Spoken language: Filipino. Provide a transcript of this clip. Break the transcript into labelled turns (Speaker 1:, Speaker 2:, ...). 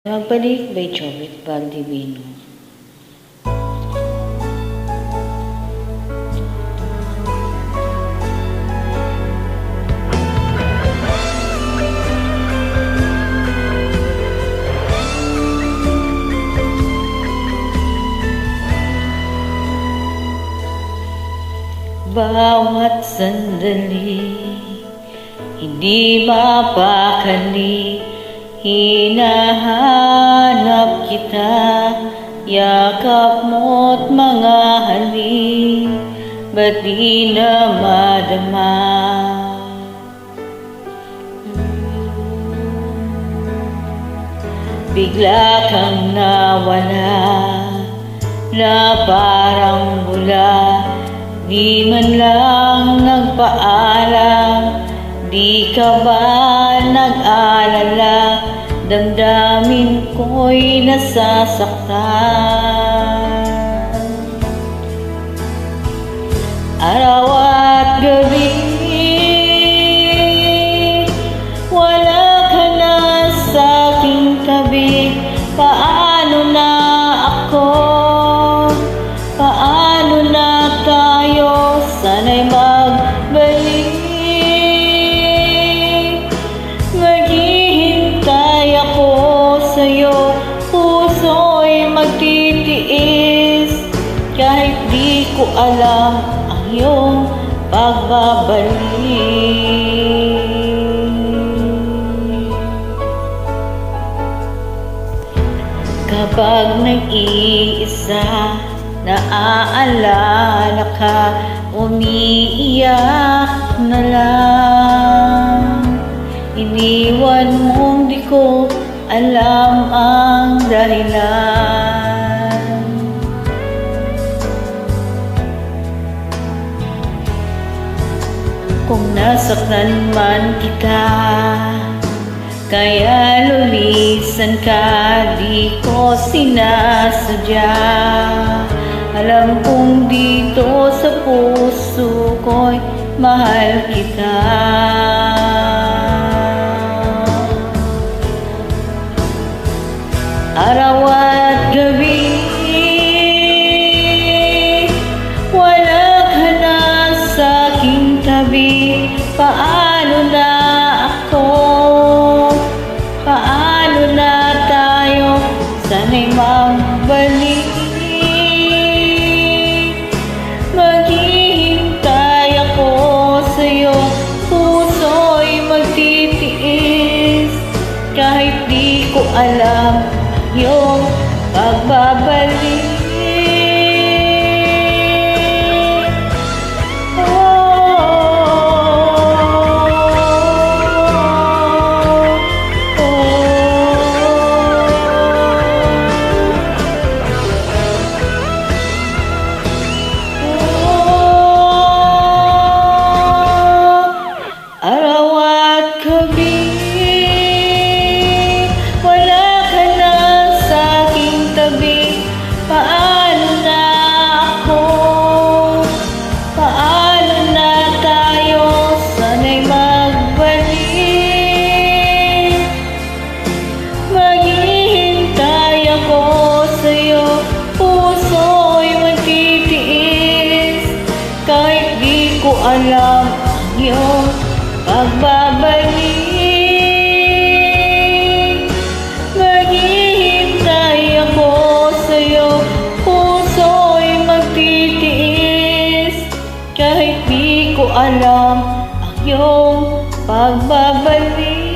Speaker 1: Magbalik by Jovit Valdivino. Bawat sandali, hindi mapakali, hinahanap kita, yakap mo't mga halik, ba't di na madama? Bigla kang nawala, na parang bula, di man lang nagpaalam, di ka ba nag-alala, damdamin ko'y nasasaktan. Araw at gabi, wala ka na sa'king tabi. Paano na ako? Paano na tayo? Sana'y magbalik. Maghihintay ako sa'yo, puso'y magtitiis, kahit di ko alam ang iyong pagbabalik. Kapag nag-iisa, naaalala ka, umiiyak na lang. Iniwan mong di ko alam ang dahilan. Kung nasaktan man kita, kaya lumisan ka, di ko sinasadya. Alam kong dito sa puso ko'y mahal kita. Araw at gabi, wala ka na sa'king tabi. Paano na ako? Paano na tayo? Sana'y magbalik. Maghihintay ako sa'yo, puso'y magtitiis, kahit di ko alam yung pagbabalik. Araw at gabi, wala ka na sa'king tabi. Paano na ako? Paano na tayo? Sana'y magbalik. Maghihintay ako sa'yo, puso'y magtitiis, kahit di ko alam ang iyong pagbabalik. Maghihintay ako sa'yo, puso'y magtitiis, kahit di ko alam ang iyong pagbabalik.